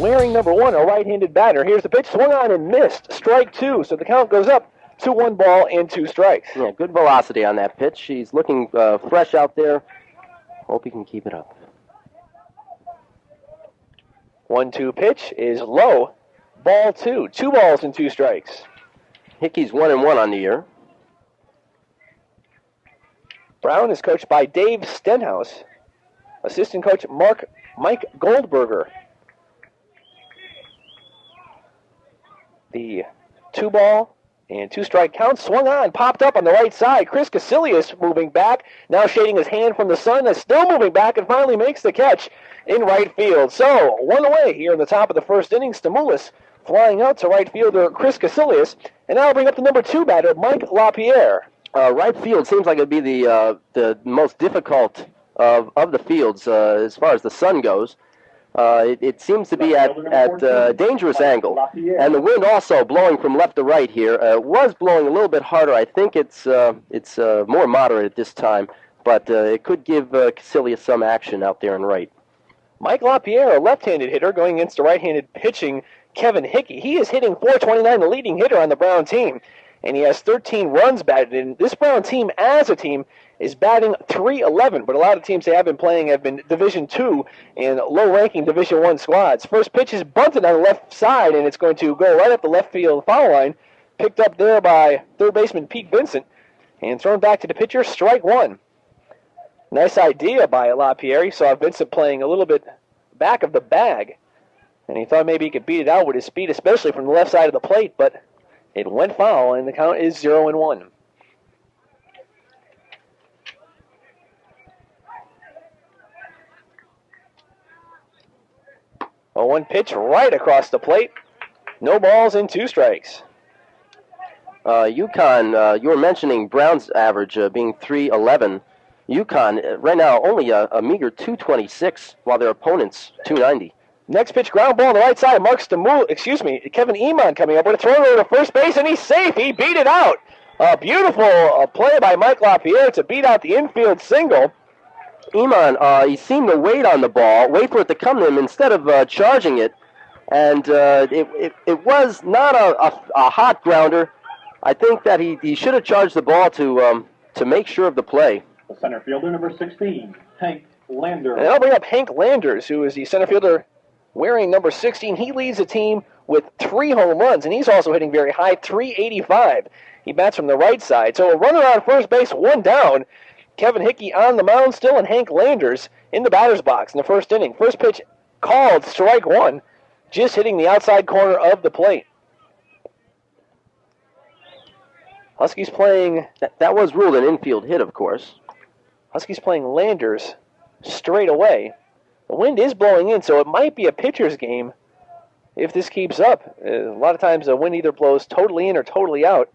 wearing number 1, a right-handed batter. Here's the pitch, swung on and missed. Strike 2, so the count goes up to 1 ball and 2 strikes. Yeah, good velocity on that pitch. He's looking fresh out there. Hope he can keep it up. 1-2 pitch is low. Ball 2. 2 balls and 2 strikes. Hickey's 1-1 on the year. Brown is coached by Dave Stenhouse. Assistant coach Mike Goldberger. The 2 ball and 2 strike count, swung on, popped up on the right side. Chris Casilius moving back, now shading his hand from the sun, is still moving back and finally makes the catch in right field. So, 1 away here in the top of the first inning. Stamoulis flying out to right fielder Chris Casilius, and now bring up the number 2 batter, Mike LaPierre. Right field seems like it'd be the most difficult of the fields as far as the sun goes. It seems to be at a dangerous angle, and the wind also blowing from left to right here. Was blowing a little bit harder. I think it's more moderate at this time, but it could give Casilius some action out there in right. Mike LaPierre, a left-handed hitter, going against the right-handed pitching Kevin Hickey. He is hitting .429, the leading hitter on the Brown team, and he has 13 runs batted in. This Brown team, as a team, is batting .311, but a lot of teams they have been playing have been Division II and low-ranking Division I squads. First pitch is bunted on the left side, and it's going to go right up the left field foul line, picked up there by third baseman Pete Vincent, and thrown back to the pitcher, strike 1. Nice idea by LaPierre. He saw Vincent playing a little bit back of the bag, and he thought maybe he could beat it out with his speed, especially from the left side of the plate, but it went foul, and the count is 0-1. A 1 pitch right across the plate. No balls and 2 strikes. UConn, you were mentioning Brown's average being .311. UConn, right now, only a meager .226, while their opponent's .290. Next pitch, ground ball on the right side. Kevin Eman coming up with a throw over to first base, and he's safe. He beat it out. A beautiful play by Mike LaPierre to beat out the infield single. Eman, he seemed to wait on the ball, wait for it to come to him instead of charging it. And it was not a hot grounder. I think that he should have charged the ball to make sure of the play. The center fielder, number 16, Hank Lander. And I'll bring up Hank Landers, who is the center fielder wearing number 16. He leads the team with 3 home runs, and he's also hitting very high, .385. He bats from the right side. So a runner on first base, 1 down. Kevin Hickey on the mound still, and Hank Landers in the batter's box in the first inning. First pitch called, strike 1, just hitting the outside corner of the plate. Huskies playing... That was ruled an infield hit, of course. Huskies playing Landers straight away. The wind is blowing in, so it might be a pitcher's game if this keeps up. A lot of times the wind either blows totally in or totally out.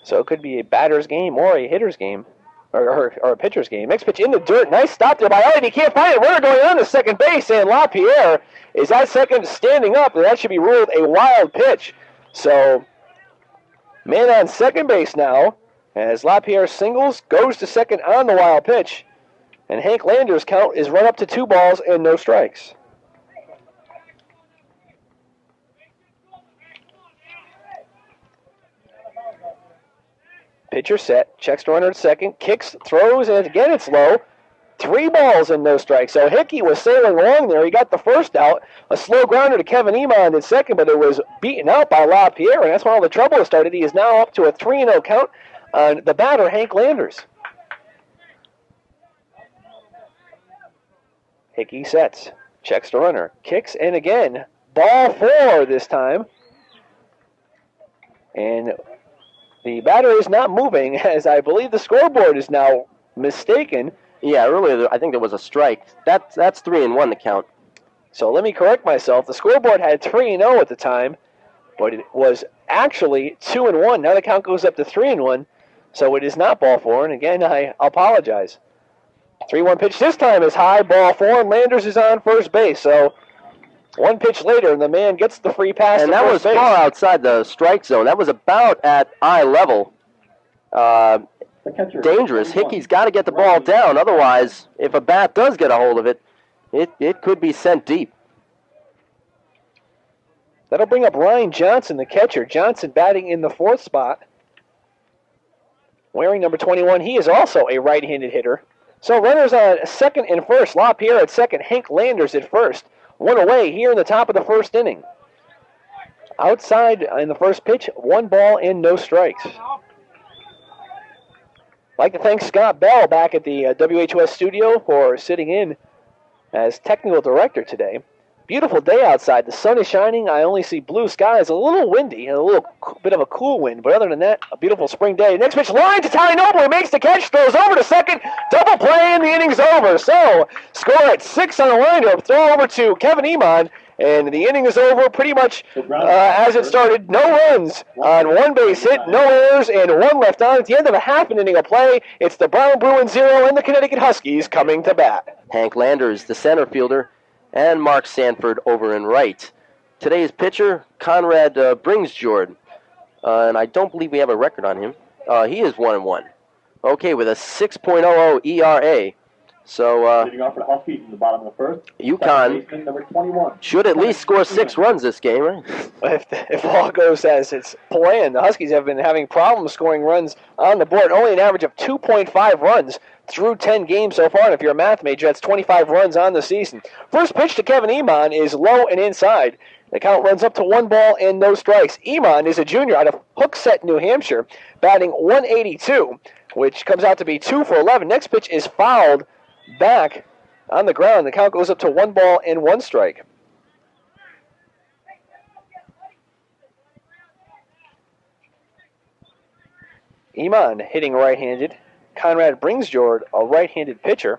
So it could be a batter's game or a hitter's game, or a pitcher's game. Next pitch in the dirt. Nice stop there by Elliott. He can't find it. Runner going on to second base, and LaPierre is at second standing up. That should be ruled a wild pitch. So man on second base now, as LaPierre singles, goes to second on the wild pitch. And Hank Landers' count is run up to 2 balls and no strikes. Pitcher set, checks to runner at second, kicks, throws, and again it's low. 3 balls and no strikes. So Hickey was sailing along there. He got the first out. A slow grounder to Kevin Eman at second, but it was beaten out by LaPierre, and that's when all the trouble started. He is now up to a 3-0 count on the batter, Hank Landers. Hickey sets, checks to runner, kicks, and again, ball 4 this time. And the batter is not moving, as I believe the scoreboard is now mistaken. Yeah, earlier I think there was a strike. That's 3-1 the count. So let me correct myself. The scoreboard had 3-0 at the time, but it was actually 2-1. Now the count goes up to 3-1, so it is not ball 4. And again, I apologize. 3-1 pitch this time is high, ball 4, and Landers is on first base. So 1 pitch later, and the man gets the free pass and to that was first base. Far outside the strike zone. That was about at eye level. Dangerous. Hickey's got to get the ball down. Otherwise, if a bat does get a hold of it, it could be sent deep. That'll bring up Ryan Johnson, the catcher. Johnson batting in the 4th spot. Wearing number 21, he is also a right-handed hitter. So runners on second and first. LaPierre at second. Hank Landers at first. One away here in the top of the 1st inning. Outside in the first pitch, 1 ball and no strikes. I'd like to thank Scott Bell back at the WHUS studio for sitting in as technical director today. Beautiful day outside. The sun is shining. I only see blue skies. A little windy, a little bit of a cool wind. But other than that, a beautiful spring day. Next pitch, line to Ty Noble. He makes the catch, throws over to second. Double play, and the inning's over. So, score at 6 on the windup. Throw over to Kevin Iman. And the inning is over pretty much as it started. No runs on 1 base hit, no errors, and 1 left on. At the end of a half an inning of play, it's the Brown Bruins 0 and the Connecticut Huskies coming to bat. Hank Landers, the center fielder, and Mark Sanford over in right. Today's pitcher, Conrad Bringsjord, and I don't believe we have a record on him. He is 1-1. Okay, with a 6.00 ERA. So, Leading off for the Huskies in the bottom of the 1st. UConn Number 21. should at least score 6 runs this game, right? If all goes as it's planned, the Huskies have been having problems scoring runs on the board. Only an average of 2.5 runs through 10 games so far. And if you're a math major, that's 25 runs on the season. First pitch to Kevin Iman is low and inside. The count runs up to 1 ball and no strikes. Iman is a junior out of Hooksett, New Hampshire, batting 182, which comes out to be 2 for 11. Next pitch is fouled back on the ground. The count goes up to 1 ball and 1 strike. Iman hitting right-handed. Conrad Bringsjord, a right-handed pitcher.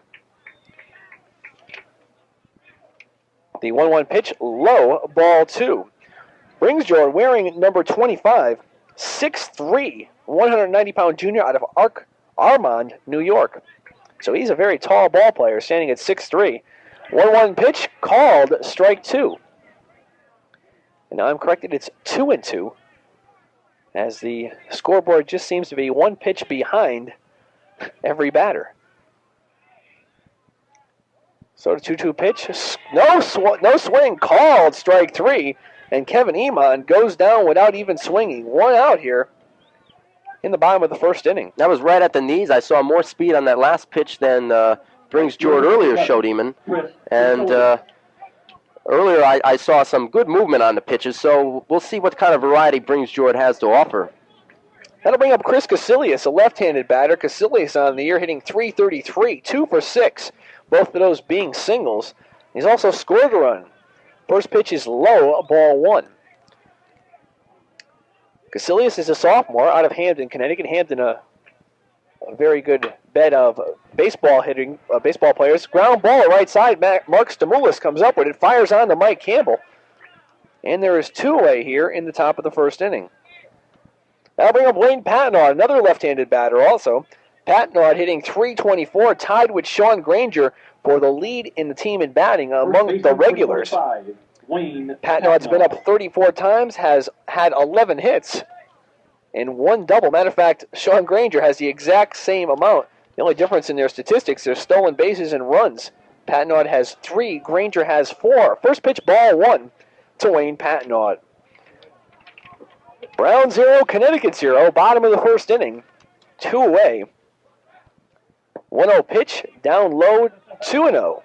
The 1-1 pitch, low, ball 2. Bringsjord wearing number 25, 6'3", 190-pound junior out of Armand, New York. So he's a very tall ball player, standing at 6'3". 1-1 pitch, called strike 2. And now I'm corrected, it's 2-2, as the scoreboard just seems to be 1 pitch behind every batter. So the 2-2 pitch, no swing, called strike 3, and Kevin Iman goes down without even swinging. 1 out here in the bottom of the 1st inning. That was right at the knees. I saw more speed on that last pitch than Bringsjord earlier showed Iman. And earlier I saw some good movement on the pitches, so we'll see what kind of variety Bringsjord has to offer. That'll bring up Chris Casilius, a left-handed batter. Casilius on the year hitting .333, 2 for 6, both of those being singles. He's also scored a run. First pitch is low, ball 1. Casilius is a sophomore out of Hampton, Connecticut. Hampton, a very good bed of baseball players. Ground ball right side. Mark Stamoulis comes up with it, fires on to Mike Campbell. And there is 2 away here in the top of the 1st inning. That'll bring up Wayne Patnod, another left-handed batter also. Patnod hitting .324, tied with Sean Granger for the lead in the team in batting among the regulars. Patnod's been up 34 times, has had 11 hits, and 1 double. Matter of fact, Sean Granger has the exact same amount. The only difference in their statistics is stolen bases and runs. Patnod has 3, Granger has 4. First pitch, ball 1 to Wayne Patnod. Brown 0, Connecticut 0, bottom of the 1st inning. 2 away. 1-0 pitch, down low, 2-0.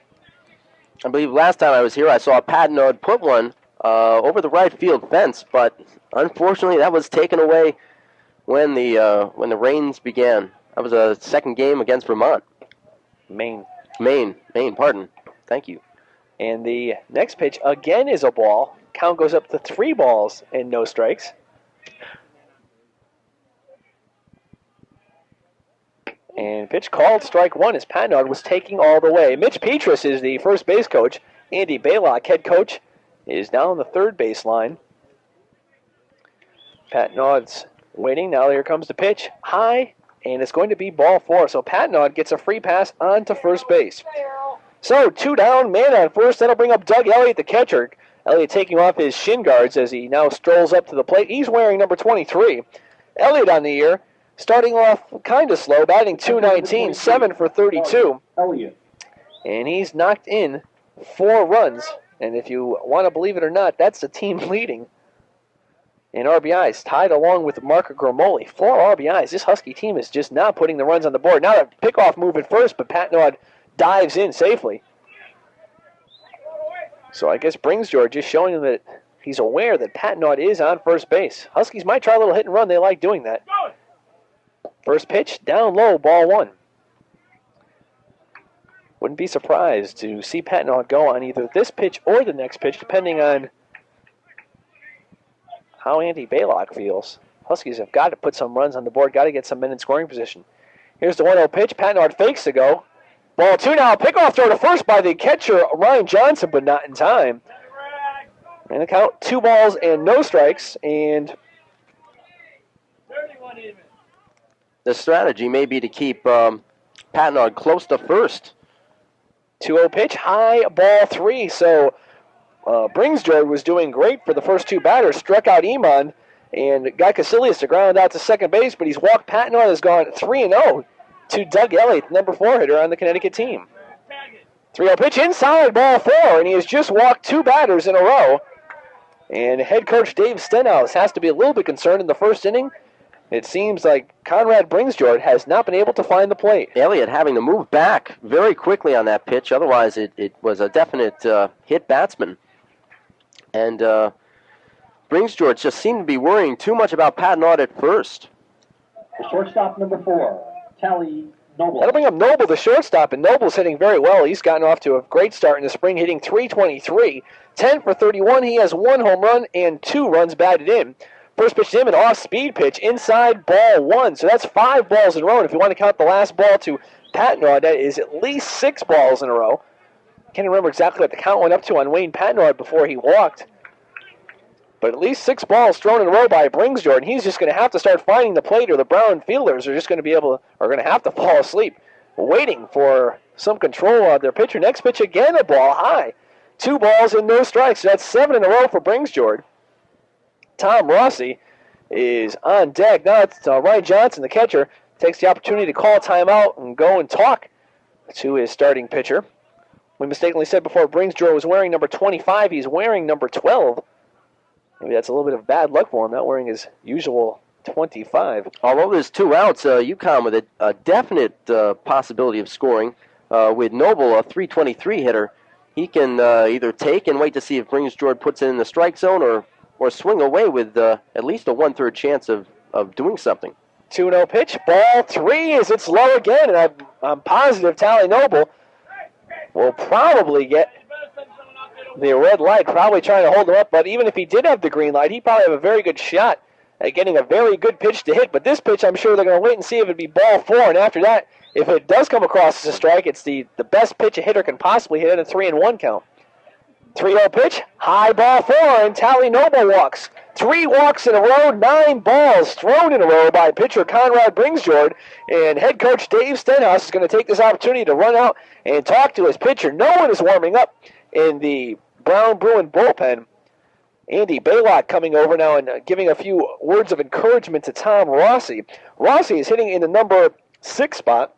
I believe last time I was here I saw Patnod put one over the right field fence, but unfortunately that was taken away when the rains began. That was a 2nd game against Vermont. Maine, pardon. Thank you. And the next pitch again is a ball. Count goes up to 3 balls and no strikes. And pitch called strike 1 as Patnod was taking all the way. Mitch Petrus is the first base coach. Andy Baylock, head coach, is down the 3rd base line. Patnod's waiting. Now here comes the pitch. High, and it's going to be ball 4. So Patnod gets a free pass on to first base. So 2 down, man on first. That'll bring up Doug Elliott, the catcher. Elliott taking off his shin guards as he now strolls up to the plate. He's wearing number 23. Elliott on the year, starting off kind of slow, batting .219, 7 for 32. Elliott. And he's knocked in 4 runs. And if you want to believe it or not, that's the team leading in RBIs, tied along with Mark Grimoli. 4 RBIs. This Husky team is just not putting the runs on the board. Now a pickoff move at first, but Patnod dives in safely. So I guess Bringsjord just showing him that he's aware that Patnod is on first base. Huskies might try a little hit and run. They like doing that. First pitch, down low, ball 1. Wouldn't be surprised to see Patnod go on either this pitch or the next pitch, depending on how Andy Baylock feels. Huskies have got to put some runs on the board, got to get some men in scoring position. Here's the 1-0 pitch. Patnod fakes to go. Ball 2 now. Pickoff throw to first by the catcher, Ryan Johnson, but not in time. And the count, 2 balls and no strikes. And the strategy may be to keep Patnod close to first. 2-0 pitch, high, ball 3. So Bringsjord was doing great for the first 2 batters, struck out Iman, and got Casillas to ground out to second base, but he's walked. Patnod has gone 3-0 to Doug Elliott, number 4 hitter on the Connecticut team. 3-0 pitch, inside, ball 4, and he has just walked 2 batters in a row. And head coach Dave Stenhouse has to be a little bit concerned in the first inning. It seems like Conrad Bringsjord has not been able to find the plate. Elliott having to move back very quickly on that pitch. Otherwise, it was a definite hit batsman. And Bringsjord just seemed to be worrying too much about Patnod at first. The shortstop, number 4, Tally Noble. That'll bring up Noble, the shortstop, and Noble's hitting very well. He's gotten off to a great start in the spring, hitting .323. 10 for 31. He has 1 home run and 2 runs batted in. First pitch to him, an off-speed pitch, inside, ball 1. So that's 5 balls in a row. And if you want to count the last ball to Patnod, that is at least 6 balls in a row. Can't remember exactly what the count went up to on Wayne Patnod before he walked. But at least 6 balls thrown in a row by Bringsjord, and he's just going to have to start finding the plate, or the Brown fielders are just going to have to fall asleep, waiting for some control of their pitcher. Next pitch again, a ball high. 2 balls and no strikes. So that's 7 in a row for Bringsjord. Tom Rossi is on deck. Now it's Ryan Johnson, the catcher, takes the opportunity to call timeout and go and talk to his starting pitcher. We mistakenly said before Bringsjord was wearing number 25. He's wearing number 12. Maybe that's a little bit of bad luck for him, not wearing his usual 25. Although there's 2 outs, UConn with a definite possibility of scoring. With Noble, a .323 hitter, he can either take and wait to see if Bringsjord puts it in the strike zone, or swing away with at least a 1/3 chance of doing something. 2-0 pitch, ball 3 as it's low again, and I'm positive Tally Noble will probably get the red light, probably trying to hold him up, but even if he did have the green light, he'd probably have a very good shot at getting a very good pitch to hit. But this pitch, I'm sure they're going to wait and see if it'd be ball 4, and after that, if it does come across as a strike, it's the best pitch a hitter can possibly hit at a 3-1 count. 3-0 pitch, high, ball 4, and Tally Noble walks. 3 walks in a row, 9 balls thrown in a row by pitcher Conrad Bringsjord, and head coach Dave Stenhouse is going to take this opportunity to run out and talk to his pitcher. No one is warming up in the Brown Bruin bullpen. Andy Baylock coming over now and giving a few words of encouragement to Tom Rossi. Rossi is hitting in the number 6 spot.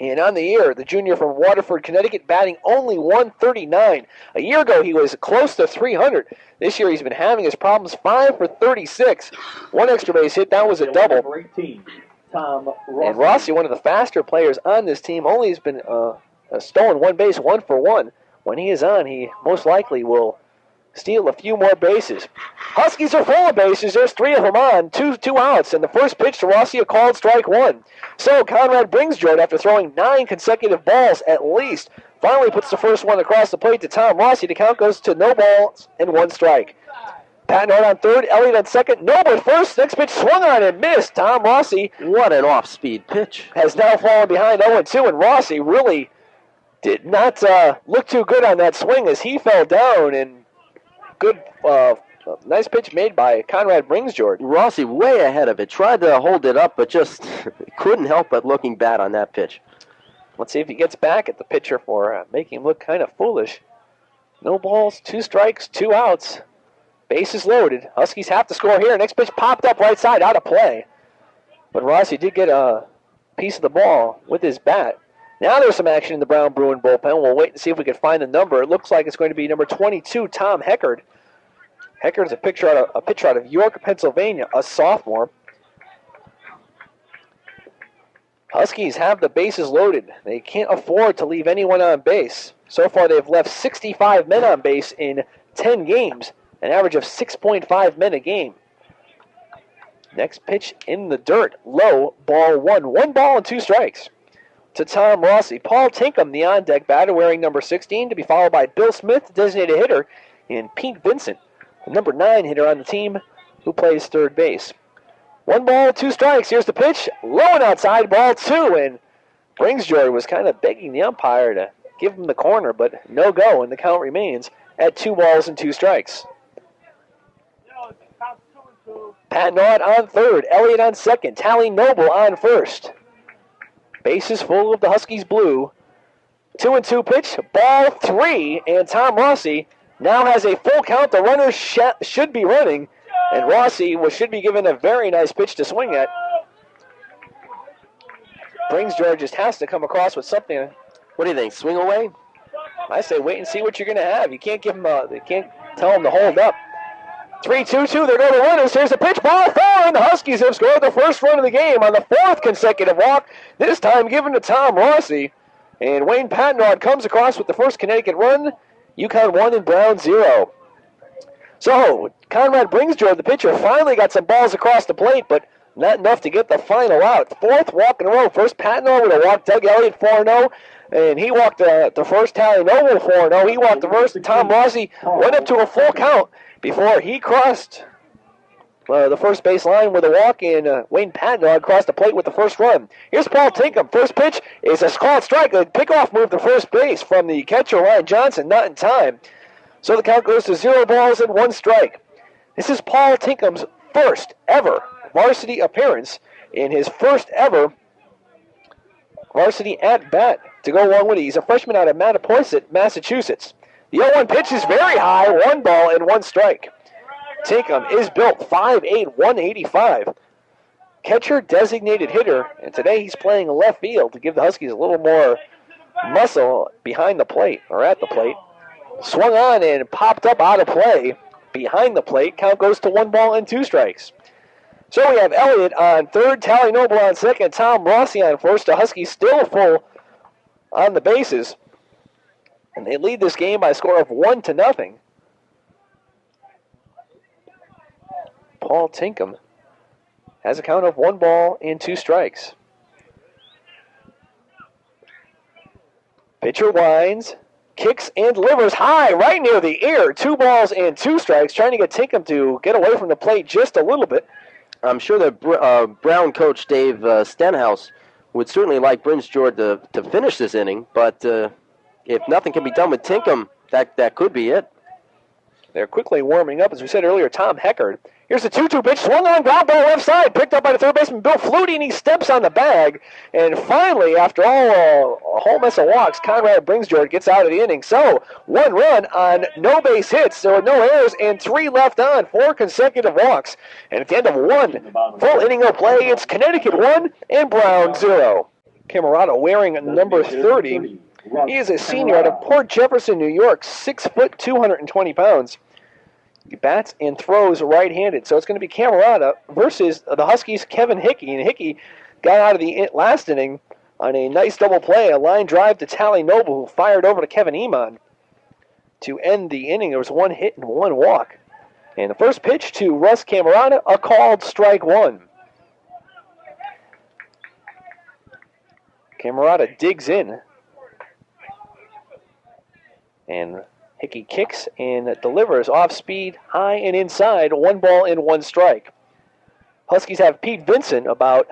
And on the year, the junior from Waterford, Connecticut, batting only .139. A year ago, he was close to .300. This year, he's been having his problems. 5 for 36. 1 extra base hit. That was a double. Number 18, Tom Rossi. And Rossi, one of the faster players on this team, only has been stolen 1 base, 1 for 1. When he is on, he most likely will steal a few more bases. Huskies are full of bases. There's 3 of them on, two outs, and the first pitch to Rossi, a called strike 1. So Conrad Bringsjord, after throwing 9 consecutive balls at least, finally puts the first one across the plate to Tom Rossi. The count goes to no balls and 1 strike. Patnod on third, Elliott on second, Noble at first. Next pitch swung on and missed. Tom Rossi, what an off-speed pitch, has now fallen behind 0-2, and Rossi really did not look too good on that swing as he fell down, and good, nice pitch made by Conrad Bringsjord. Rossi way ahead of it. Tried to hold it up, but just couldn't help but looking bad on that pitch. Let's see if he gets back at the pitcher for making him look kind of foolish. No balls, 2 strikes, 2 outs. Bases loaded. Huskies have to score here. Next pitch popped up right side, out of play. But Rossi did get a piece of the ball with his bat. Now there's some action in the Brown Bruin bullpen. We'll wait and see if we can find the number. It looks like it's going to be number 22, Tom Heckard. Hecker's a pitcher out of York, Pennsylvania, a sophomore. Huskies have the bases loaded. They can't afford to leave anyone on base. So far, they've left 65 men on base in 10 games, an average of 6.5 men a game. Next pitch in the dirt, low, ball one. 1 ball and 2 strikes to Tom Rossi. Paul Tinkham, the on-deck batter, wearing number 16, to be followed by Bill Smith, designated hitter, and Pete Vincent, the number 9 hitter on the team, who plays third base. 1 ball, 2 strikes. Here's the pitch, low and outside, ball 2, and Bringsjoy was kind of begging the umpire to give him the corner, but no go, and the count remains at 2 balls and 2 strikes. Pat Nod on third, Elliott on second, Tally Noble on first. Bases full of the Huskies blue. 2-2 pitch, ball 3, and Tom Rossi now has a full count. The runners should be running, and Rossi should be given a very nice pitch to swing at. Bringsjoy just has to come across with something. What do you think? Swing away? I say wait and see what you're going to have. You can't give him. They can't tell him to hold up. 3-2-2. They're going to runners. Here's the pitch. Ball 4, and the Huskies have scored the first run of the game on the 4th consecutive walk. This time given to Tom Rossi, and Wayne Patnod comes across with the first Connecticut run. UConn 1 and Brown 0. So Conrad Bringsjoy, the pitcher, finally got some balls across the plate, but not enough to get the final out. 4th walk in a row. First Patnod with a walk. Doug Elliott 4-0. And he walked the first. Tally Noble 4-0. He walked the first. Tom Rossi went up to a full count before he crossed the first base line with a walk, and Wayne Patnod crossed the plate with the first run. Here's Paul Tinkham. First pitch is a called strike. A pickoff move to first base from the catcher, Ryan Johnson, not in time. So the count goes to 0 balls and 1 strike. This is Paul Tinkham's first ever varsity appearance in his first ever varsity at-bat to go along with it. He's a freshman out of Mattapoisett, Massachusetts. The 0-1 pitch is very high, 1 ball and 1 strike. Tinkham is built 5'8", 185. Catcher, designated hitter, and today he's playing left field to give the Huskies a little more muscle behind the plate, or at the plate. Swung on and popped up out of play behind the plate. Count goes to 1 ball and 2 strikes. So we have Elliott on third, Tally Noble on second, Tom Rossi on first. The Huskies still full on the bases, and they lead this game by a score of 1-0. Paul Tinkham has a count of 1 ball and 2 strikes. Pitcher winds, kicks and delivers high right near the ear. 2 balls and 2 strikes, trying to get Tinkham to get away from the plate just a little bit. I'm sure that Brown coach Dave Stenhouse would certainly like Bringsjoy to finish this inning, but if nothing can be done with Tinkham, that could be it. They're quickly warming up. As we said earlier, Tom Heckard. Here's the 2-2 pitch, swung on, ground ball left side, picked up by the third baseman Bill Flutie, and he steps on the bag. And finally, after a whole mess of walks, Conrad Bringsjoy gets out of the inning. So, 1 run on no base hits. There were no errors and 3 left on, 4 consecutive walks. And at the end of 1 full inning of play, it's Connecticut 1 and Brown 0. Camerata wearing number 30. He is a senior out of Port Jefferson, New York, 6 foot, 220 pounds. He bats and throws right-handed. So it's going to be Camerata versus the Huskies' Kevin Hickey. And Hickey got out of the last inning on a nice double play, a line drive to Tally Noble, who fired over to Kevin Eamon to end the inning. There was 1 hit and 1 walk. And the first pitch to Russ Camerata, a called strike 1. Camerata digs in. And Hickey kicks and delivers off speed, high and inside, 1 ball and 1 strike. Huskies have Pete Vincent about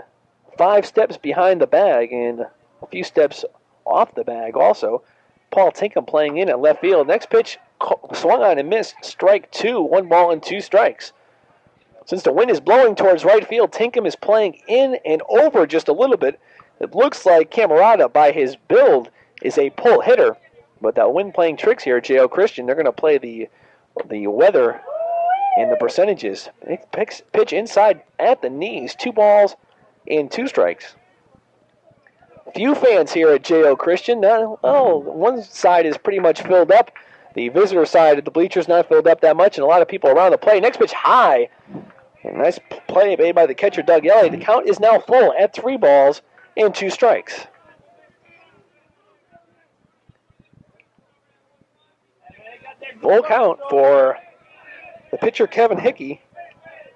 5 steps behind the bag and a few steps off the bag also. Paul Tinkham playing in at left field. Next pitch swung on and missed, strike 2, 1 ball and 2 strikes. Since the wind is blowing towards right field, Tinkham is playing in and over just a little bit. It looks like Camerata, by his build, is a pull hitter. But that wind playing tricks here at J.O. Christian. They're going to play the weather and the percentages. Pitch inside at the knees. 2 balls and 2 strikes. Few fans here at J.O. Christian. One side is pretty much filled up. the visitor side of the bleachers not filled up that much, and a lot of people around the plate. Next pitch high. And nice play made by the catcher, Doug Yelly. The count is now full at 3 balls and 2 strikes. Full count for the pitcher, Kevin Hickey,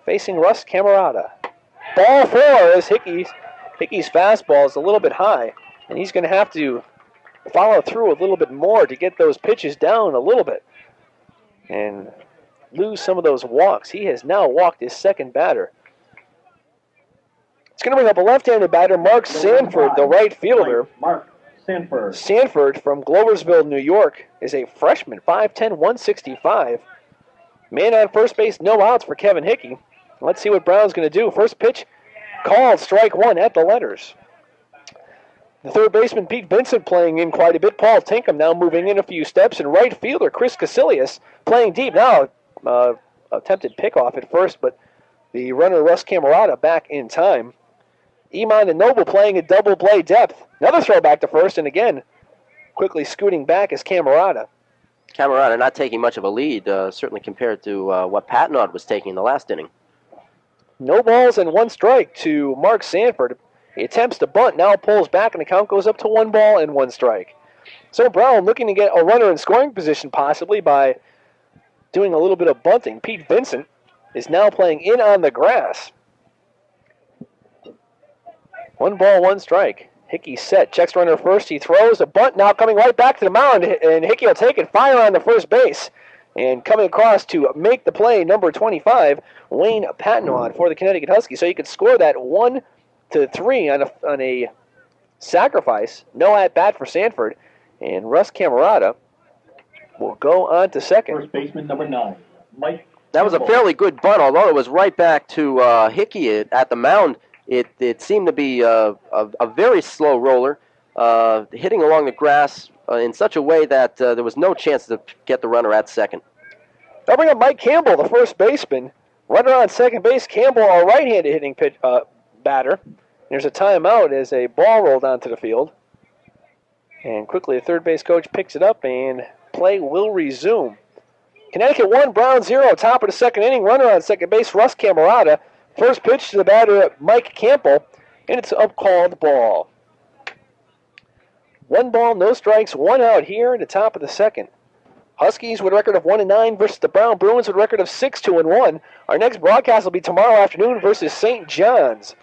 facing Russ Camerata. Ball 4 as Hickey's fastball is a little bit high, and he's going to have to follow through a little bit more to get those pitches down a little bit and lose some of those walks. He has now walked his second batter. It's going to bring up a left-handed batter, Mark Sanford, the right fielder. Mark Sanford. Sanford from Gloversville, New York, is a freshman, 5'10", 165. Man on first base, no outs for Kevin Hickey. Let's see what Brown's going to do. First pitch, called, strike 1 at the letters. The third baseman, Pete Vincent, playing in quite a bit. Paul Tinkham now moving in a few steps. And right fielder, Chris Casilius, playing deep. Now, attempted pickoff at first, but the runner, Russ Camerata, back in time. Iman and Noble playing at double play depth. Another throw back to first, and again, quickly scooting back is Camerata. Camerata not taking much of a lead, certainly compared to what Patnod was taking in the last inning. No balls and 1 strike to Mark Sanford. He attempts to bunt, now pulls back, and the count goes up to 1 ball and 1 strike. So Brown looking to get a runner in scoring position possibly by doing a little bit of bunting. Pete Vincent is now playing in on the grass. 1 ball, 1 strike. Hickey set, checks runner first, he throws a bunt, now coming right back to the mound, and Hickey will take it, fire on the first base. And coming across to make the play, number 25, Wayne Patnod for the Connecticut Huskies. So you could score that 1-3 on a sacrifice. No at-bat for Sanford. And Russ Camerata will go on to second. First baseman, number 9, Mike. That was a fairly good bunt, although it was right back to Hickey at the mound. It seemed to be a very slow roller, hitting along the grass in such a way that there was no chance to get the runner at second. They'll bring up Mike Campbell, the first baseman. Runner on second base. Campbell, a right-handed hitting batter. There's a timeout as a ball rolled onto the field. And quickly the third base coach picks it up and play will resume. Connecticut 1, Brown 0. Top of the second inning. Runner on second base, Russ Camerata. First pitch to the batter, Mike Campbell, and it's a called ball. 1 ball, no strikes, 1 out here in the top of the second. Huskies with a record of 1-9 versus the Brown Bruins with a record of 6-1. Our next broadcast will be tomorrow afternoon versus St. John's.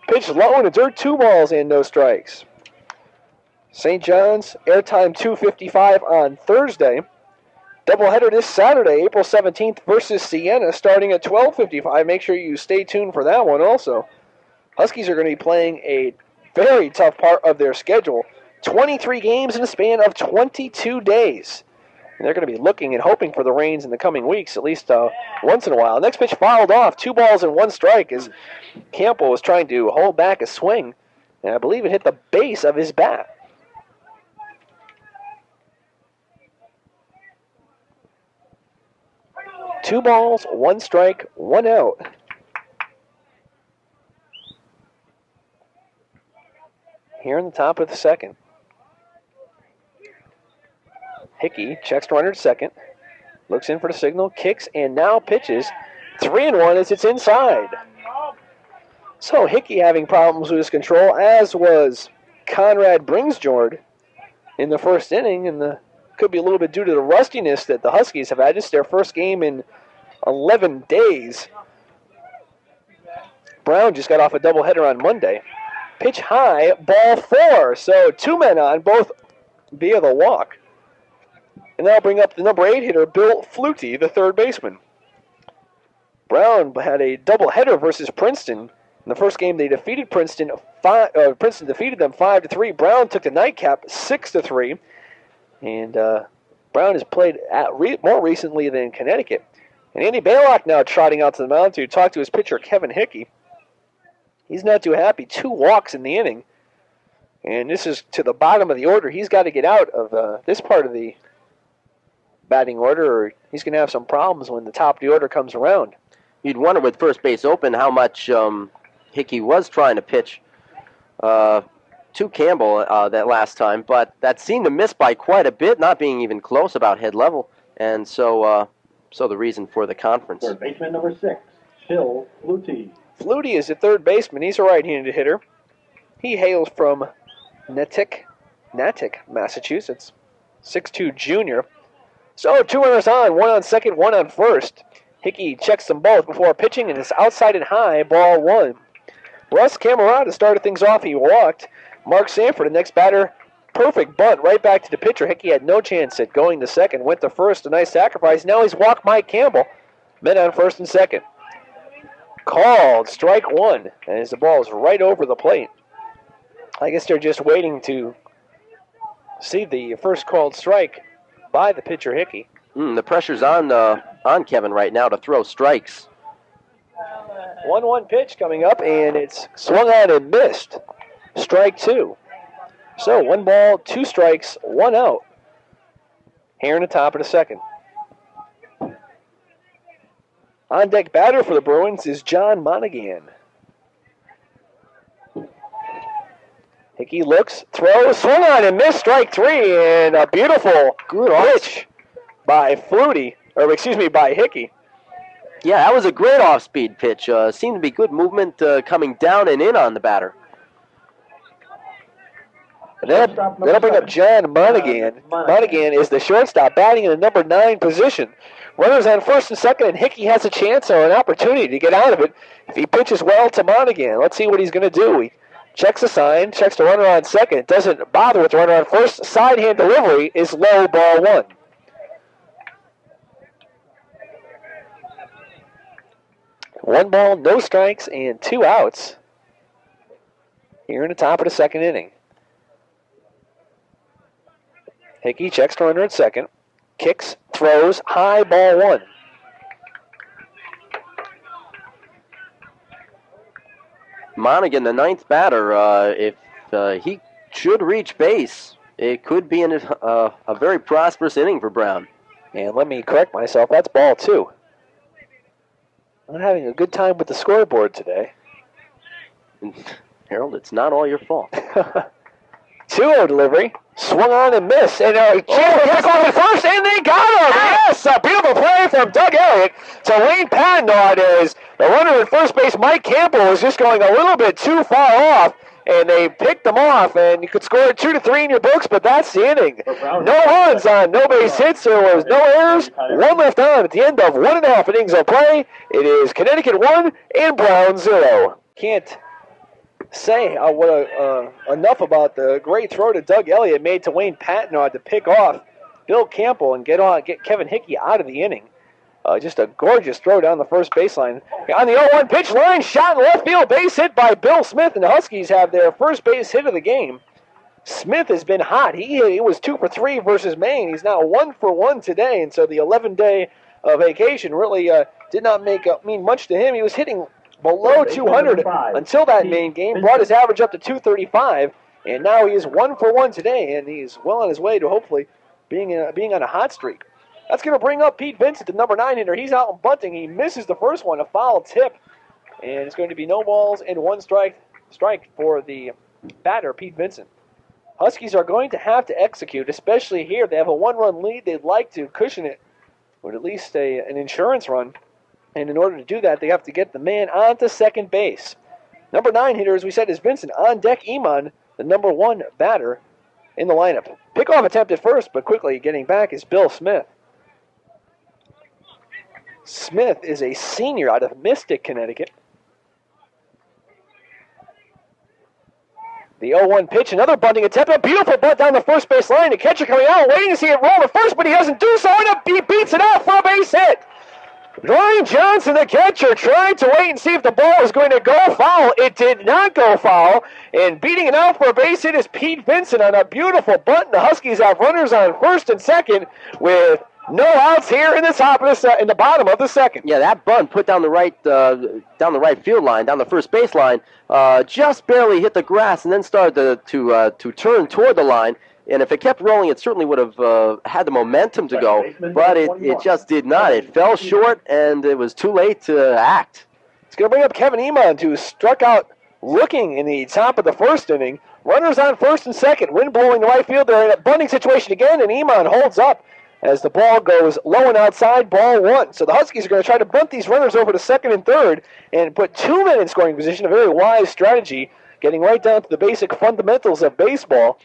Pitch low in the dirt, 2 balls and no strikes. St. John's, airtime 2:55 on Thursday. Doubleheader this Saturday, April 17th versus Siena, starting at 12:55. Make sure you stay tuned for that one also. Huskies are going to be playing a very tough part of their schedule. 23 games in a span of 22 days. And they're going to be looking and hoping for the rains in the coming weeks, at least once in a while. Next pitch fouled off, 2 balls and 1 strike as Campbell was trying to hold back a swing. And I believe it hit the base of his bat. Two balls, 1 strike, 1 out. Here in the top of the second. Hickey checks to runner at second. Looks in for the signal, kicks, and now pitches. 3-1 as it's inside. So Hickey having problems with his control, as was Conrad Bringsjord in the first inning, and could be a little bit due to the rustiness that the Huskies have had. This is their first game in 11 days. Brown just got off a doubleheader on Monday. Pitch high, ball 4. So 2 men on, both via the walk. And that'll bring up the number 8 hitter, Bill Flutie, the third baseman. Brown had a doubleheader versus Princeton. In the first game, they defeated Princeton. Princeton defeated them 5-3. Brown took the nightcap 6-3. And Brown has played more recently than Connecticut. And Andy Baylock now trotting out to the mound to talk to his pitcher, Kevin Hickey. He's not too happy. 2 walks in the inning. And this is to the bottom of the order. He's got to get out of this part of the batting order, or he's going to have some problems when the top of the order comes around. You'd wonder with first base open how much Hickey was trying to pitch. to Campbell that last time, but that seemed to miss by quite a bit, not being even close about head level, and so the reason for the conference. Third baseman number 6, Phil Flutie. Flutie is the third baseman. He's a right-handed hitter. He hails from Natick, Massachusetts. 6'2" junior. So 2 runners on, 1 on second, 1 on first. Hickey checks them both before pitching, and it's outside and high, ball 1. Russ Camerata started things off. He walked. Mark Sanford, the next batter, perfect bunt right back to the pitcher. Hickey had no chance at going to second. Went to first, a nice sacrifice. Now he's walked Mike Campbell. Men on first and second. Called strike 1 as the ball is right over the plate. I guess they're just waiting to see the first called strike by the pitcher Hickey. The pressure's on Kevin right now to throw strikes. 1-1 pitch coming up, and it's swung on and missed. Strike 2. So 1 ball, 2 strikes, 1 out. Here in the top of the second. On deck batter for the Bruins is John Monaghan. Hickey looks, throws, swung on and missed. Strike 3, and a beautiful pitch by by Hickey. Yeah, that was a great off-speed pitch. Seemed to be good movement coming down and in on the batter. That'll bring up John Monaghan. Monaghan is the shortstop, batting in the number 9 position. Runners on first and second, and Hickey has a chance or an opportunity to get out of it if he pitches well to Monaghan. Let's see what he's going to do. He checks the sign, checks the runner on second. It doesn't bother with the runner on first. Side hand delivery is low, ball 1. One ball, no strikes, and 2 outs here in the top of the second inning. Hickey checks the runner at second. Kicks, throws, high, ball 1. Monaghan, the 9th batter, if he should reach base, it could be a very prosperous inning for Brown. And let me correct myself, that's ball 2. I'm having a good time with the scoreboard today. Harold, it's not all your fault. 2-0 delivery, swung on and missed, and pick off at first, and they got him! Yes, a beautiful play from Doug Elliott to Wayne Patnod as the runner at first base, Mike Campbell, was just going a little bit too far off, and they picked them off, and you could score 2-3 in your books, but that's the inning. No runs on no base hits, there was no errors, 1 left on at the end of 1.5 innings of play. It is Connecticut 1 and Brown 0. Can't say enough about the great throw to Doug Elliott made to Wayne Patnod to pick off Bill Campbell and get Kevin Hickey out of the inning. Just a gorgeous throw down the first baseline. On the 0-1 pitch line, shot in left field, base hit by Bill Smith, and the Huskies have their first base hit of the game. Smith has been hot. He was 2 for 3 versus Maine. He's now 1 for 1 today, and so the 11-day vacation really did not mean much to him. He was hitting below 200 until that Maine game, brought his average up to 235, and now he is 1 for 1 today, and he's well on his way to hopefully being on a hot streak. That's going to bring up Pete Vincent, the number 9 hitter. He's out and bunting. He misses the first one, a foul tip, and it's going to be no balls and 1 strike for the batter, Pete Vincent. Huskies are going to have to execute, especially here. They have a 1-run lead. They'd like to cushion it with at least an insurance run. And in order to do that, they have to get the man onto second base. Number 9 hitter, as we said, is Vincent. On deck, Iman, the number 1 batter in the lineup. Pickoff attempt at first, but quickly getting back is Bill Smith. Smith is a senior out of Mystic, Connecticut. The 0-1 pitch, another bunting attempt, a beautiful bunt down the first base line. The catcher coming out, waiting to see it roll to first, but he doesn't do so, and he beats it out for a base hit. Dwayne Johnson, the catcher, tried to wait and see if the ball was going to go foul. It did not go foul, and beating it out for a base hit is Pete Vincent on a beautiful bunt. The Huskies have runners on first and second with no outs here in the bottom of the second. Yeah, that bunt put down the right field line, down the first base line, just barely hit the grass, and then started to turn toward the line. And if it kept rolling, it certainly would have had the momentum to go, but it just did not. It fell short, and it was too late to act. It's going to bring up Kevin Iman, who struck out looking in the top of the first inning. Runners on first and second. Wind blowing to right field. They're in a bunting situation again, and Iman holds up as the ball goes low and outside, ball one. So the Huskies are going to try to bunt these runners over to second and third and put 2 men in scoring position, a very wise strategy, getting right down to the basic fundamentals of baseball.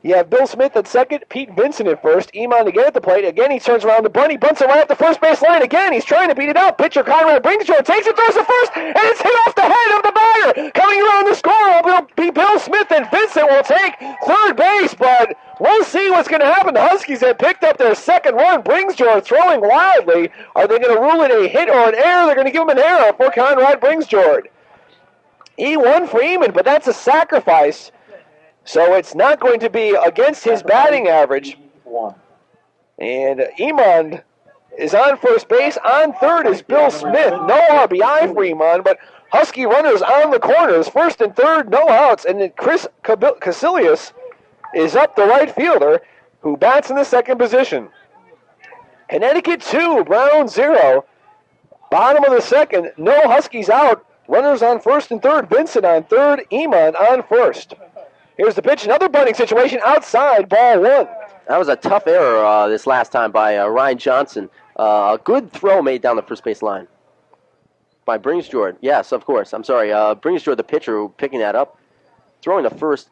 You have Bill Smith at second, Pete Vincent at first, Iman again at the plate. Again, he turns around the bunt. He bunts it right up the first base line. Again, he's trying to beat it out. Pitcher Conrad Bringsjord takes it, throws it first, and it's hit off the head of the batter. Coming around the score will be Bill Smith, and Vincent will take third base, but we'll see what's going to happen. The Huskies have picked up their second run. Bringsjord throwing wildly. Are they going to rule it a hit or an error? They're going to give him an error for Conrad Bringsjord. He won for Eamon, but that's a sacrifice. So it's not going to be against his batting average. And Iman is on first base. On third is Bill Smith. No RBI for Iman, but Husky runners on the corners. First and third, no outs. And then Chris Casilius is up, the right fielder, who bats in the second position. Connecticut 2, Brown 0. Bottom of the second, no Huskies out. Runners on first and third. Vincent on third. Iman on first. Here's the pitch, another bunting situation outside, ball one. That was a tough error this last time by Ryan Johnson. A good throw made down the first base line by Bringsjord. Yes, of course. I'm sorry. Bringsjord, the pitcher, picking that up. Throwing the first,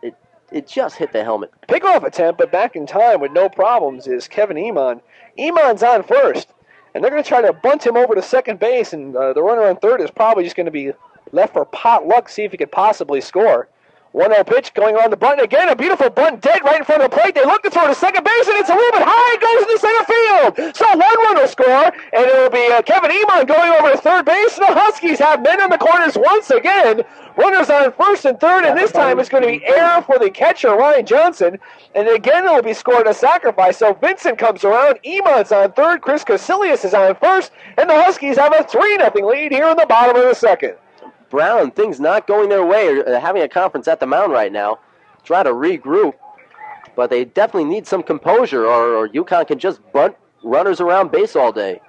it just hit the helmet. Pickoff attempt, but back in time with no problems is Kevin Iman. Iman's on first, and they're going to try to bunt him over to second base, and the runner on third is probably just going to be left for pot luck, see if he could possibly score. 1-0 pitch going on the bunt. Again, a beautiful bunt dead right in front of the plate. They look to throw to second base, and it's a little bit high. It goes into center field. So one run will score, and it will be Kevin Iman going over to third base. The Huskies have men in the corners once again. Runners on first and third, and this time it's going to be error for the catcher, Ryan Johnson. And again, it will be scored a sacrifice. So Vincent comes around. Iman's on third. Chris Casilius is on first. And the Huskies have a 3-0 lead here in the bottom of the second. Brown, things not going their way, having a conference at the mound right now. Try to regroup, but they definitely need some composure, or UConn can just bunt runners around base all day.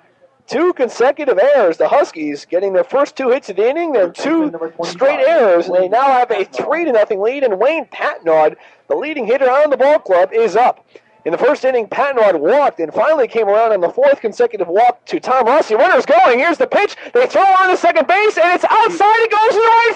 2 consecutive errors. The Huskies getting their first 2 hits of the inning, then 2 straight errors, and they now have a 3-0 lead, and Wayne Patnaud, the leading hitter on the ball club, is up. In the first inning, Patnaud walked and finally came around on the 4th consecutive walk to Tom Rossi. Runners going. Here's the pitch. They throw on to second base, and it's outside. It goes to the right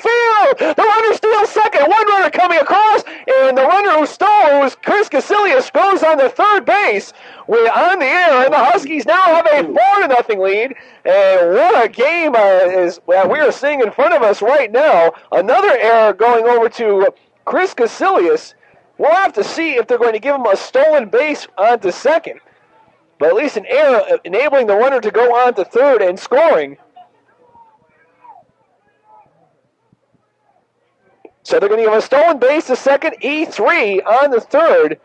field. The runner steals second. One runner coming across, and the runner who stole, who was Chris Casilius, goes on to third base. We're on the air, and the Huskies now have a 4-0 lead. And what a game is we are seeing in front of us right now. Another error going over to Chris Casilius. We'll have to see if they're going to give him a stolen base onto second. But at least an error enabling the runner to go on to third and scoring. So they're going to give a stolen base to second, E3 on the third.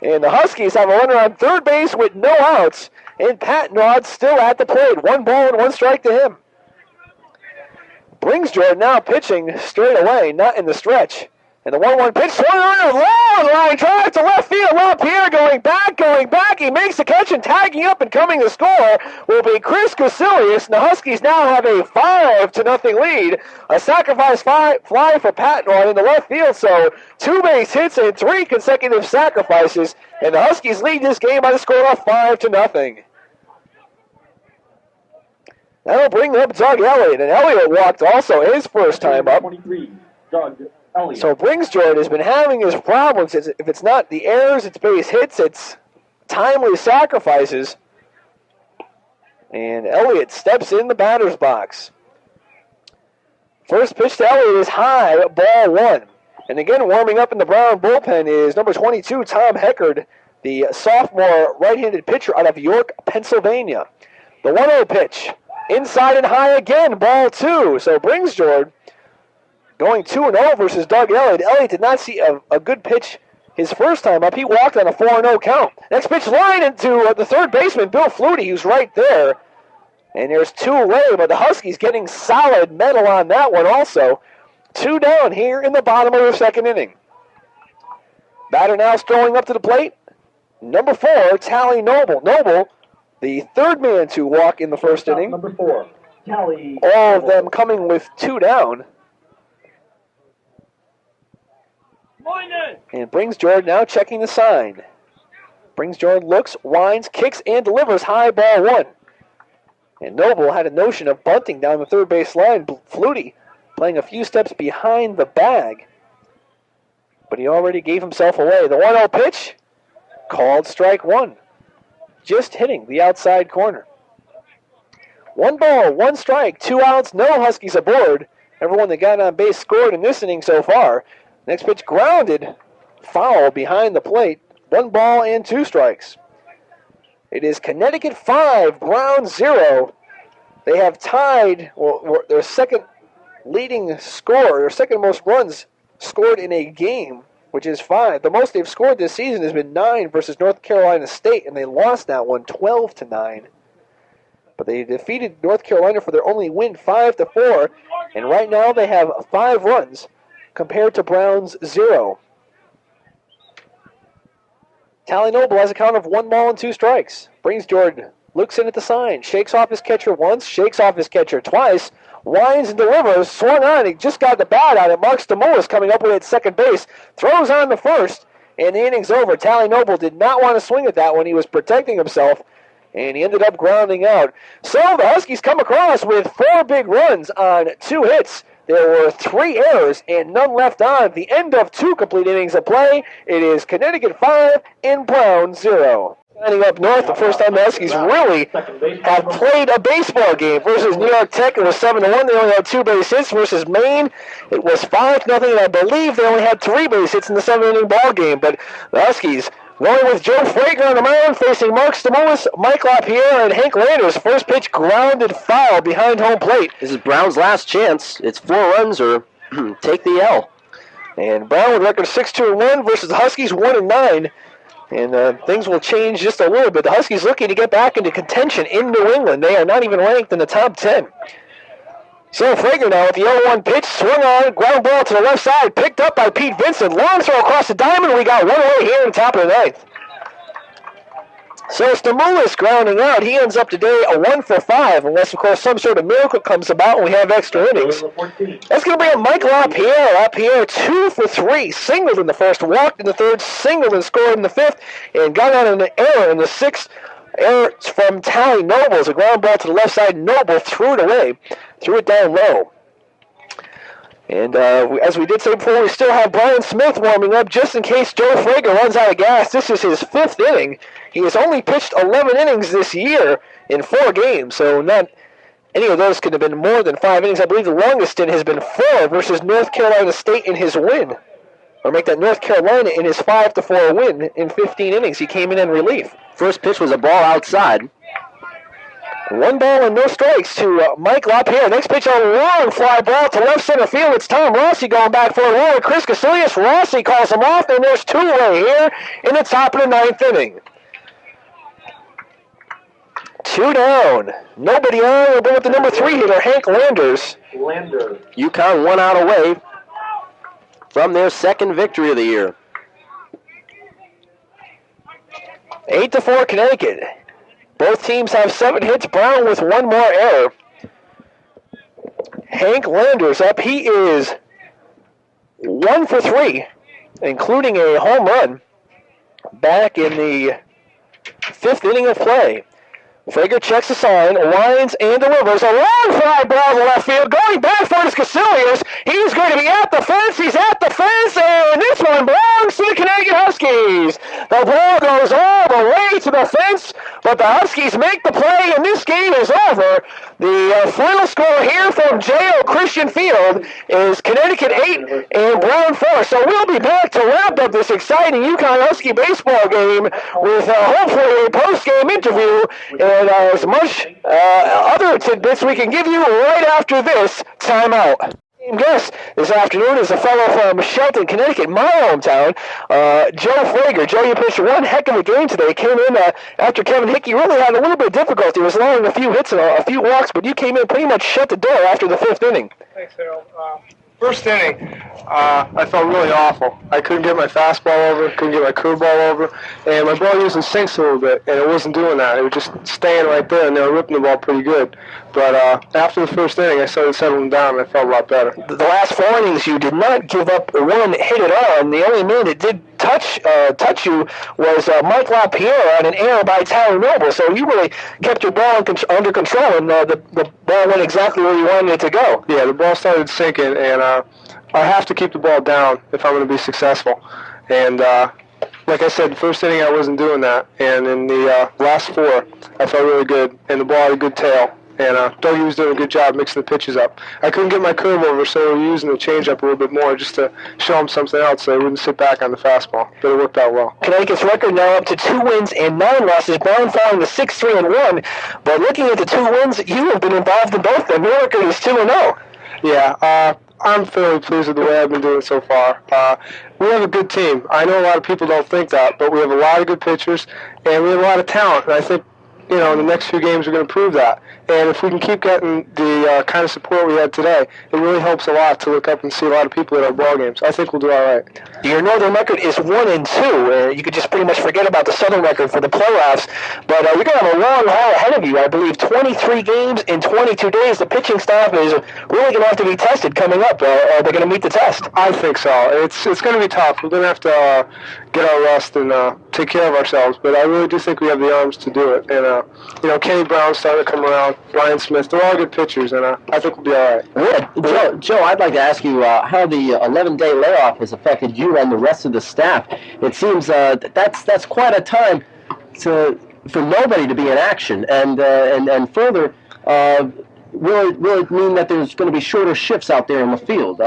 And the Huskies have a runner on third base with no outs. And Patnaud still at the plate. 1 ball and 1 strike to him. Bringsjord now pitching straight away, not in the stretch. And the 1-1 pitch, swung on a long line drive to left field. LaPierre going back. He makes the catch, and tagging up and coming to score will be Chris Casilius. And the Huskies now have a 5-0 lead. A sacrifice fly for Patnaud in the left field. So 2 base hits and 3 consecutive sacrifices. And the Huskies lead this game by the score of 5-0. That'll bring up Doug Elliott. And Elliott walked also his first time up. 23, Doug Elliott. So Bringsjord has been having his problems. If it's not the errors, it's base hits, it's timely sacrifices. And Elliott steps in the batter's box. First pitch to Elliott is high, ball 1. And again, warming up in the Brown bullpen is number 22, Tom Heckard, the sophomore right-handed pitcher out of York, Pennsylvania. The 1-0 pitch, inside and high again, ball 2. So Bringsjord going 2-0 versus Doug Elliott. Elliott did not see a good pitch his first time up. He walked on a 4-0 count. Next pitch line into the third baseman, Bill Flutie, who's right there. And there's 2 away, but the Huskies getting solid metal on that one also. 2 down here in the bottom of the second inning. Batter now strolling up to the plate. Number 4, Tally Noble. Noble, the third man to walk in the first inning. Number 4, Tally. All of them coming with 2 down. And Brings Jordan now checking the sign. Brings Jordan looks, winds, kicks, and delivers high ball one. And Noble had a notion of bunting down the third base line. Flutie playing a few steps behind the bag. But he already gave himself away. The 1-0 pitch, called strike one. Just hitting the outside corner. 1 ball, 1 strike, 2 outs, no Huskies aboard. Everyone that got on base scored in this inning so far. Next pitch grounded, foul behind the plate. 1 ball and 2 strikes. It is Connecticut 5, Brown 0. They have tied their second leading score, their second most runs scored in a game, which is 5. The most they've scored this season has been 9 versus North Carolina State, and they lost that one 12-9. But they defeated North Carolina for their only win 5-4, and right now they have 5 runs compared to Brown's 0. Tally Noble has a count of 1 ball and 2 strikes. Brings Jordan, looks in at the sign, shakes off his catcher once, shakes off his catcher twice, winds and delivers, swung on, he just got the bat out, and Mark Stamoulis coming up with it at second base, throws on the first, and the inning's over. Tally Noble did not want to swing at that one, he was protecting himself, and he ended up grounding out. So the Huskies come across with 4 big runs on 2 hits. There were 3 errors and none left on at the end of 2 complete innings of play. It is Connecticut 5 and Brown 0. Signing up north, the first time the Huskies really have played a baseball game versus New York Tech. It was 7-1. They only had 2 base hits versus Maine. It was 5-0, and I believe they only had 3 base hits in the 7-inning ball game. But the Huskies going with Joe Frager on the mound, facing Mark Stamoulis, Mike LaPierre, and Hank Landers. First pitch grounded foul behind home plate. This is Brown's last chance. It's 4 runs or take the L. And Brown with record 6-2-1 versus the Huskies 1-9. And things will change just a little bit. The Huskies looking to get back into contention in New England. They are not even ranked in the top 10. So Frager now with the 0-1 pitch, swung on, ground ball to the left side, picked up by Pete Vincent. Long throw across the diamond. We got 1 away here in the top of the 9th. So Stamoulis grounding out. He ends up today a 1 for 5, unless, of course, some sort of miracle comes about and we have extra innings. That's going to be a Mike LaPierre. LaPierre 2 for 3. Singled in the first, walked in the third, singled and scored in the 5th, and got on an error in the 6th. Error from Tally Noble. A ground ball to the left side. Noble threw it away. Threw it down low. And as we did say before, we still have Brian Smith warming up just in case Joe Frager runs out of gas. This is his 5th inning. He has only pitched 11 innings this year in 4 games, so not any of those could have been more than 5 innings. I believe the longest stint has been 4 versus North Carolina State in his win. Or make that North Carolina in his 5-4 win in 15 innings. He came in relief. First pitch was a ball outside. 1 ball and no strikes to Mike LaPierre. Next pitch, a long fly ball to left center field. It's Tom Rossi going back for a roll. Chris Casillas. Rossi calls him off, and there's 2 away here in the top of the 9th inning. 2 down. Nobody on. We'll go with the number 3 hitter, Hank Landers. UConn 1 out away from their 2nd victory of the year. 8-4 Connecticut. Both teams have 7 hits. Brown with 1 more error. Hank Landers up. He is 1 for 3, including a home run back in the 5th inning of play. Frager checks the sign, winds and delivers. A long fly ball to left field. Going back for his Casillas. He's going to be at the fence. He's at the fence, and this one belongs to the Connecticut Huskies. The ball goes all the way to the fence, but the Huskies make the play, and this game is over. The final score here from J.O. Christian Field is Connecticut 8 and Brown 4. So we'll be back to wrap up this exciting UConn Husky baseball game with hopefully a post-game interview and as much other tidbits we can give you right after this timeout. Guest this afternoon is a fellow from Shelton, Connecticut, my hometown, Joe Frager. Joe, you pitched 1 heck of a game today. Came in after Kevin Hickey really had a little bit of difficulty. Was allowing a few hits and a few walks, but you came in pretty much shut the door after the 5th inning. Thanks, Harold. First inning, I felt really awful. I couldn't get my fastball over, couldn't get my curveball over, and my ball usually sinks a little bit, and it wasn't doing that. It was just staying right there, and they were ripping the ball pretty good. But after the first inning, I started settling down, and I felt a lot better. The last 4 innings, you did not give up one hit at all, and the only man that did touch you was Mike LaPierre on an error by Tyler Noble. So you really kept your ball under control, and the ball went exactly where you wanted it to go. Yeah, the ball started sinking, and I have to keep the ball down if I'm going to be successful. And like I said, the first inning I wasn't doing that, and in the last 4, I felt really good, and the ball had a good tail. And Dougie was doing a good job mixing the pitches up. I couldn't get my curve over, so we were using the changeup a little bit more just to show him something else so he wouldn't sit back on the fastball. But it worked out well. Connecticut's record now up to 2 wins and 9 losses. Brown falling to 6-3-1. But looking at the 2 wins, you have been involved in both of them. Your record is 2-0. Yeah, I'm fairly pleased with the way I've been doing so far. We have a good team. I know a lot of people don't think that, but we have a lot of good pitchers, and we have a lot of talent. And I think, in the next few games we're going to prove that. And if we can keep getting the kind of support we had today, it really helps a lot to look up and see a lot of people at our ball games. I think we'll do all right. Your Northern record is 1-2. You could just pretty much forget about the Southern record for the playoffs. But you're going to have a long haul ahead of you. I believe 23 games in 22 days. The pitching staff is really going to have to be tested coming up. Are they going to meet the test? I think so. It's going to be tough. We're going to have to get our rest and take care of ourselves. But I really do think we have the arms to do it. And Kenny Brown's starting to come around. Ryan Smith, they're all good pitchers, and I think we'll be all right. Joe, I'd like to ask you how the 11-day layoff has affected you and the rest of the staff. It seems that's quite a time for nobody to be in action, and further, will it mean that there's going to be shorter shifts out there in the field?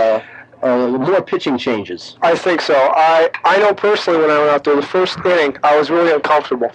More pitching changes? I think so. I know personally when I went out there, the first inning, I was really uncomfortable.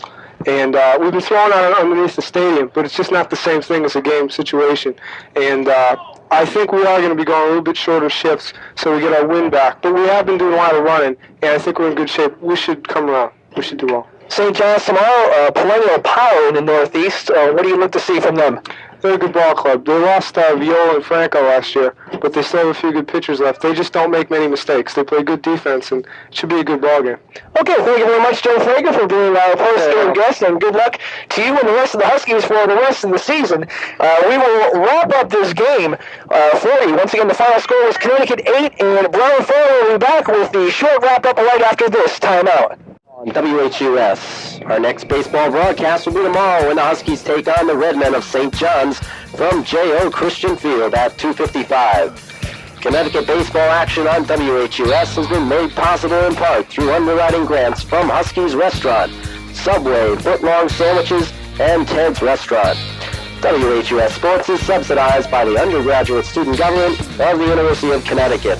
And we've been throwing out underneath the stadium, but it's just not the same thing as a game situation. And I think we are going to be going a little bit shorter shifts so we get our wind back. But we have been doing a lot of running, and I think we're in good shape. We should come around. We should do well. St. John's tomorrow, perennial power in the Northeast. What do you look to see from them? They're a good ball club. They lost Viola and Franco last year, but they still have a few good pitchers left. They just don't make many mistakes. They play good defense, and it should be a good ball game. Okay, thank you very much, Joe Frager, for being our post-game guest, and good luck to you and the rest of the Huskies for the rest of the season. We will wrap up this game for you. Once again, the final score was Connecticut 8, and Brown 4 will be back with the short wrap-up right after this timeout. On WHUS. Our next baseball broadcast will be tomorrow when the Huskies take on the Redmen of St. John's from J.O. Christian Field at 2:55. Connecticut baseball action on WHUS has been made possible in part through underwriting grants from Huskies Restaurant, Subway, Footlong Sandwiches, and Ted's Restaurant. WHUS Sports is subsidized by the undergraduate student government of the University of Connecticut.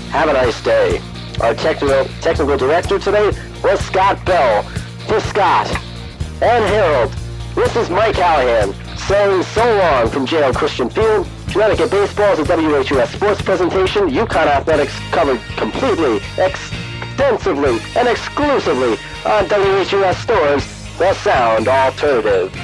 Have a nice day. Our technical director today was Scott Bell. For Scott and Harold, this is Mike Hallihan saying so long from J.O. Christian Field. Connecticut Baseball is a WHUS sports presentation. UConn athletics covered completely, extensively, and exclusively on WHUS Storrs, the sound alternative.